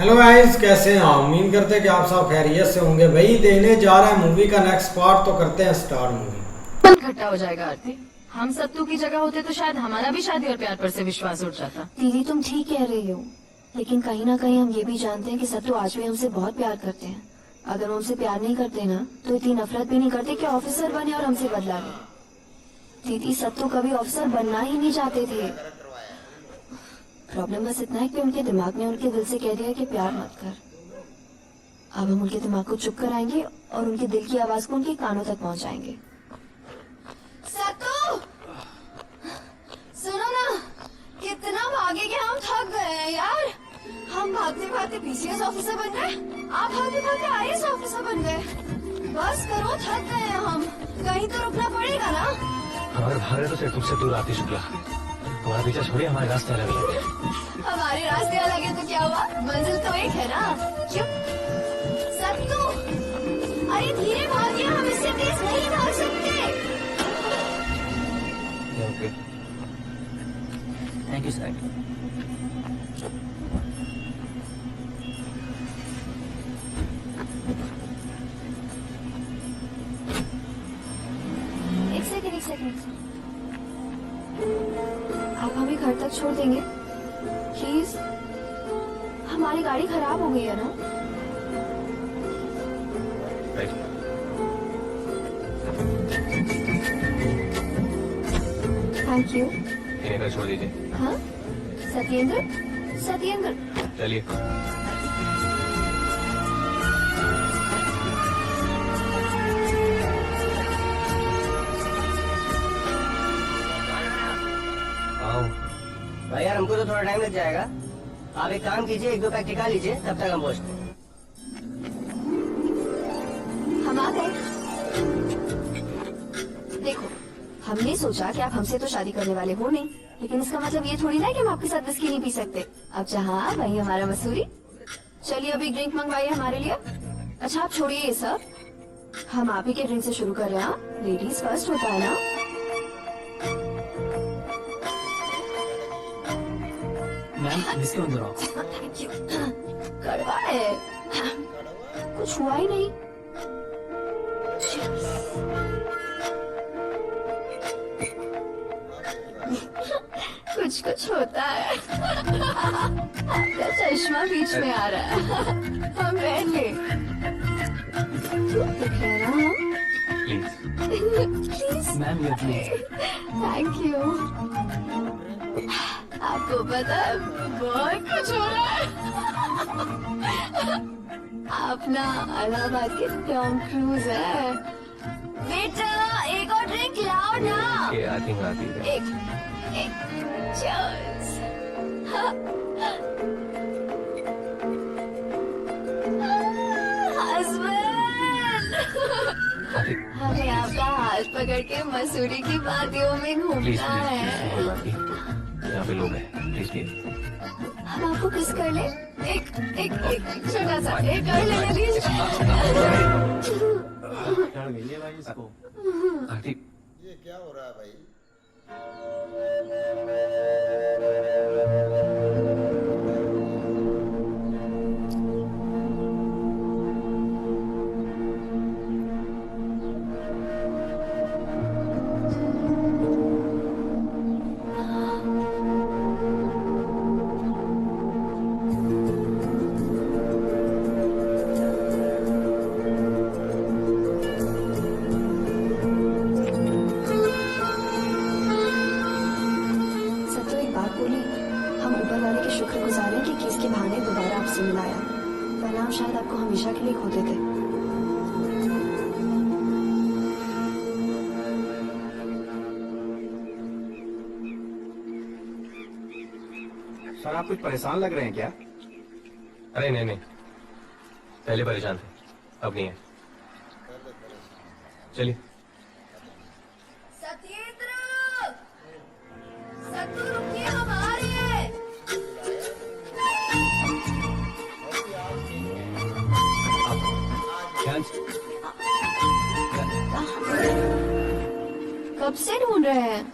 Hello guys, कैसे हैं आप? उम्मीद करते हैं कि आप सब खैरियत से होंगे। वही देखने जा रहे हैं मूवी का नेक्स्ट पार्ट, तो करते हैं स्टार्ट मूवी। इकट्ठा हो जाएगा आरती। हम सत्तू की जगह होते तो शायद हमारा भी शादी और प्यार पर से विश्वास उठ जाता। दीदी तुम ठीक कह रही हो, लेकिन कहीं ना कहीं हम ये भी जानते हैं कि सत्तू आज भी हमसे बहुत प्यार करते हैं। अगर वो हमसे प्यार नहीं करते ना तो इतनी नफरत भी नहीं करते कि ऑफिसर बने और हमसे बदला ले। दीदी सत्तू कभी ऑफिसर बनना ही नहीं चाहते थे। प्रॉब्लम बस इतना है कि उनके दिमाग ने उनके दिल से कह दिया कि प्यार मत कर। अब हम उनके दिमाग को चुप कराएंगे और उनके दिल की आवाज को उनके कानों तक पहुंचाएंगे। सत्तू सुनो ना, कितना भागे कि हम थक गए हैं यार। हम भागते भागते पीसीएस ऑफिसर बन गए, आप भागते भागते आईएएस ऑफिसर बन गए। बस करो, थक गए हैं हम। कहीं तो रुकना पड़ेगा ना। हमारे भाग रहे तो सिर्फ तुमसे दूर आती शुक्ला। हमारा पीछा छोड़िए, हमारे रास्ते अलग अलग है। हमारे रास्ते अलग है तो क्या हुआ, मंजिल तो एक है ना। क्यों सत्तू, अरे धीरे भागिए, हम इससे तेज नहीं भाग सकते। Thank you sir. एक सेकंड एक सेकंड, आप हमें घर तक छोड़ देंगे प्लीज? हमारी गाड़ी खराब हो गई है ना। Thank you. इन्हें घर छोड़ दीजिए। हाँ सत्येंद्र, सत्येंद्र चलिए। भाई यार हमको तो थोड़ा टाइम लग जाएगा। आप एक काम कीजिए, एक दो पैक टिका लीजिए, तब तक हम पहुँचते हैं। हम आ गए। देखो, हमने सोचा कि आप हमसे तो शादी करने वाले हो नहीं, लेकिन इसका मतलब ये थोड़ी ना है कि हम आपके साथ विस्की नहीं पी सकते। अब जहाँ वही हमारा मसूरी। चलिए अभी ड्रिंक मंगवाइए हमारे लिए। अच्छा आप छोड़िए ये सब, हम आप ही के ड्रिंक से शुरू कर रहे हैं। लेडीज फर्स्ट होता है ना। मैम इसके अंदर आओ। Thank you. कड़वा है, कुछ हुआ ही नहीं। कुछ कुछ होता है। आपका चश्मा बीच में आ रहा है। हम पहन ले। दिख रहा है ना हम? प्लीज मैम ये प्लीज। Thank you. आपको पता है बहुत कुछ हो रहा है। आप ना इलाहाबाद के टॉम क्रूज है। बेटा एक और ड्रिंक लाओ ना। ये आई थिंक आती है। एक चीयर्स। हस्बैंड, हमें आपका हाथ पकड़ के मसूरी की वादियों में प्लीज घूमना है। कोई बात नहीं, यहाँ पे लोग हैं। Please please. हम आपको किस कर ले? एक एक एक छोटा सा एक कर लेने दीजिए। आरती ये क्या हो रहा है भाई? सत्तू एक बात बोली, हम ऊपर वाले के शुक्रगुजार हैं कि किस के बहाने दोबारा आपसे मिलाया, वरना हम शायद आपको हमेशा के लिए खो देते। सर आप कुछ परेशान लग रहे हैं क्या? अरे नहीं नहीं, पहले परेशान थे, अब नहीं है। चलिए। सत्येंद्र, सत्तू रुकिए, हम आ रहे हैं। ध्यान से। कब से ढूंढ रहे हैं?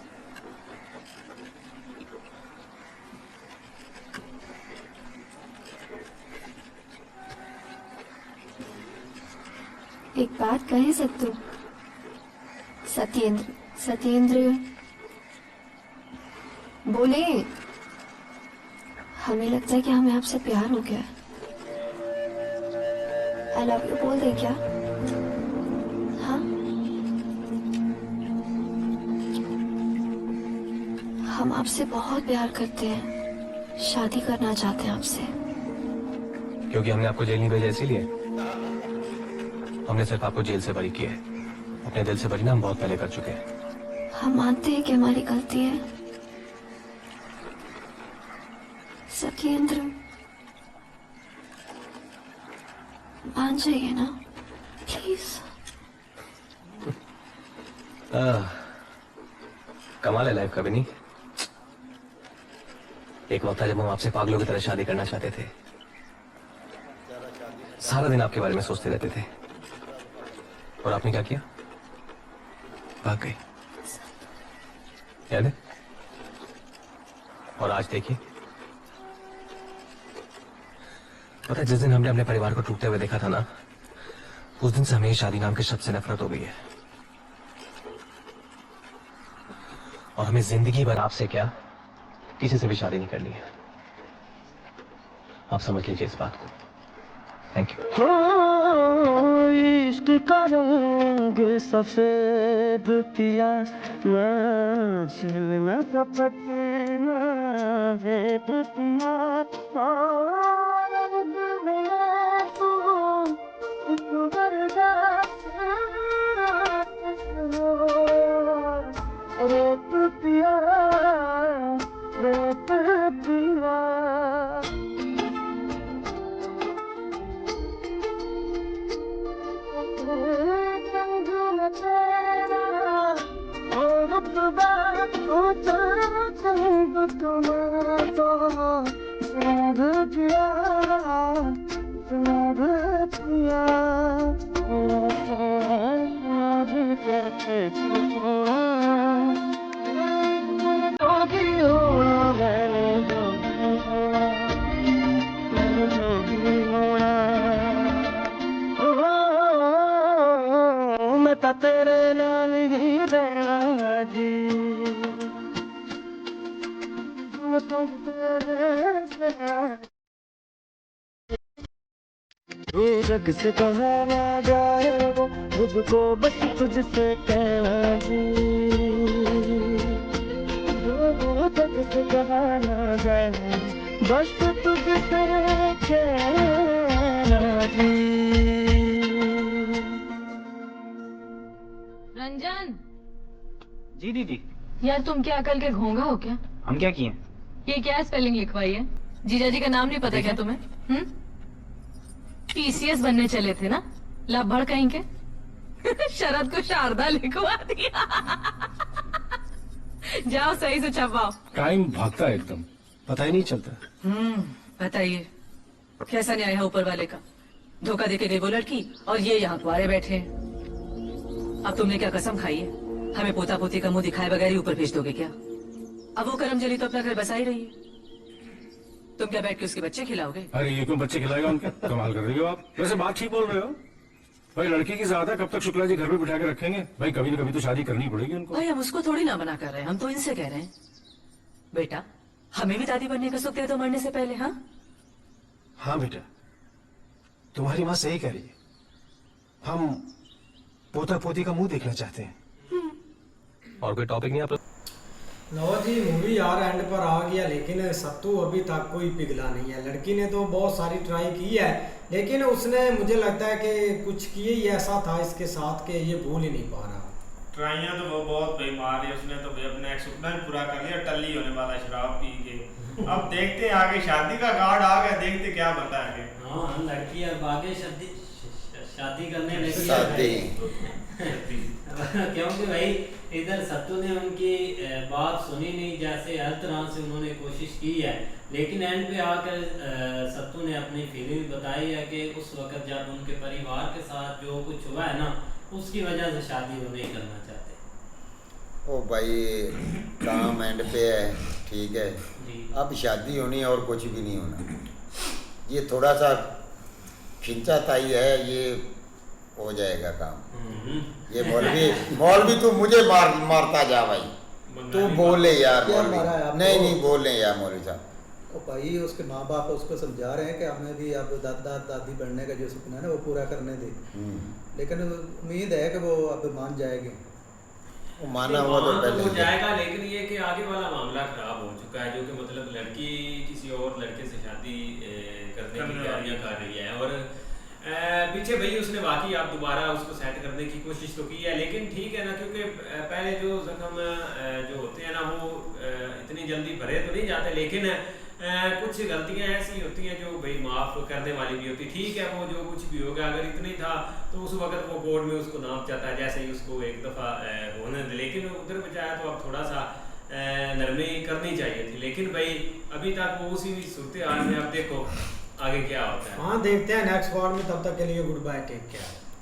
एक बात कहे सत्तू, सत्येंद्र, सत्येंद्र बोले, हमें लगता है कि हमें आपसे प्यार हो गया है। आई लव यू बोल दे क्या? हाँ, हम आपसे बहुत प्यार करते हैं, शादी करना चाहते हैं आपसे। क्योंकि हमने आपको जेल नहीं भेजा इसीलिए। हमने सिर्फ आपको जेल से बरी किया है, अपने दिल से बरी ना हम बहुत पहले कर चुके हैं। हम मानते हैं कि हमारी गलती है सत्येंद्र, मान जाइए ना प्लीज। कमाल है लाइफ का भी नहीं। एक वक्त था जब हम आपसे पागलों की तरह शादी करना चाहते थे, सारा दिन आपके बारे में सोचते रहते थे, और आपने क्या किया? भाग गई, याद है? और आज देखिए, पता है जिस दिन हमने अपने परिवार को टूटते हुए देखा था ना, उस दिन से हमें शादी नाम के शब्द से नफरत हो गई है। और हमें जिंदगी भर आपसे क्या, किसी से भी शादी नहीं करनी है। आप समझ लीजिए इस बात को। Thank you. इश्क का रंग सफेद पिया में कपटना है पिया मैं तेरे नाल ही रहना जी, जग से कहा ना जाए वो खुद को बस तुझसे कहना जी, जग से कहा ना जाए बस तुझसे कहना जी। रंजन, जी दीदी। यार तुम क्या अकल के घोंगा हो क्या? हम क्या किए? ये क्या स्पेलिंग लिखवाई है? जीजा जी का नाम नहीं पता क्या तुम्हें? टीसीएस बनने चले थे ना, लाभड़ कहीं के। शरद को शारदा लिखवा दिया। जाओ सही से छपाओ। टाइम भागता है एकदम, पता ही नहीं चलता। बताइए कैसा न्याय है ऊपर वाले का? धोखा देके गई वो लड़की और ये यहाँ कुआरे बैठे हैं। अब तुमने क्या कसम खाई है? हमें पोता पोती का मुंह दिखाए बगैर ही ऊपर भेज दोगे क्या? अब वो करमजली तो अपना घर बसा ही रही है, तुम क्या बैठ के उसके बच्चे खिलाओगे? अरे ये क्यों बच्चे खिलाएगा उनके? कमाल कर रही हो आप। वैसे बात ठीक बोल रहे हो भाई, लड़की की ज्यादा कब तक शुक्ला जी घर पे बिठा के रखेंगे भाई? कभी न कभी तो शादी करनी पड़ेगी उनको। भाई हम उसको थोड़ी ना मना कर रहे हैं, हम तो इनसे कह रहे हैं बेटा हमें भी दादी बनने का सुख दे दो मरने से पहले। हाँ हाँ बेटा, तुम्हारी माँ सही कह रही है, हम पोता पोती का मुंह देखना चाहते हैं। और कोई टॉपिक नहीं आप लोग? लो जी, मूवी यार एंड पर आ गया, लेकिन सत्तू अभी तक कोई पिघला नहीं है। लड़की ने तो बहुत सारी ट्राई की है, लेकिन उसने मुझे लगता है कि कुछ किए ही ऐसा था इसके साथ कि ये भूल ही नहीं पा रहा। ट्राइयां तो वो बहुत भाई मारी उसने, तो भाई अपना एक सपना भी पूरा कर लिया, टल्ली होने वाला शराब पी के। अब देखते हैं आगे, शादी का कार्ड आ गया, देखते क्या बताएंगे। हाँ लड़की अब आगे शादी करने लगी शादी क्योंकि भाई इधर सत्तू ने उनकी बात सुनी नहीं, जैसे हर तरह से उन्होंने कोशिश की है, लेकिन एंड पे आकर सत्तू ने अपनी फीलिंग बताई है कि उस वक्त जब उनके परिवार के साथ जो कुछ हुआ है ना, उसकी वजह से शादी वो नहीं करना चाहते। ओ भाई काम एंड पे है, ठीक है, अब शादी होनी है और कुछ भी नहीं होना। ये थोड़ा सा खिंचाताई है, ये हो जाएगा काम। ये मौलवी तू मुझे मारता जा भाई, तू बोले यार मौलवी। नहीं बोले यार मौलवी साहब। भाई उसके माँ बाप उसको समझा रहे हैं कि हमें भी अब दादा दादी बनने का जो सपना है ना वो पूरा करने दे, लेकिन उम्मीद है कि वो अब मान जाएंगे। वो माना हुआ तो पहले हो जाएगा, लेकिन ये कि आगे वाला मामला खराब हो चुका है, जो कि मतलब लड़की किसी और लड़के से शादी करने की तैयारियां कर रही है, और पीछे भाई उसने वाकई आप दोबारा उसको सेट करने की कोशिश तो की है, लेकिन ठीक है ना, क्योंकि पहले जो जख्म जो होते हैं ना वो इतनी जल्दी भरे तो नहीं जाते, लेकिन कुछ गलतियां ऐसी होती हैं जो भाई माफ करने वाली भी होती। ठीक है, वो जो कुछ भी होगा, अगर इतनी था तो उस वक्त वो कोर्ट में उसको नाप जाता है, जैसे ही उसको एक दफ़ा होने दे, लेकिन उधर बचाया तो अब थोड़ा सा नरमी करनी चाहिए थी। लेकिन भाई अभी तक वो उसी सूरत हाल में, अब देखो आगे क्या होता है। हाँ देखते हैं नेक्स्ट पार्ट में, तब तक के लिए गुड बाय, टेक केयर।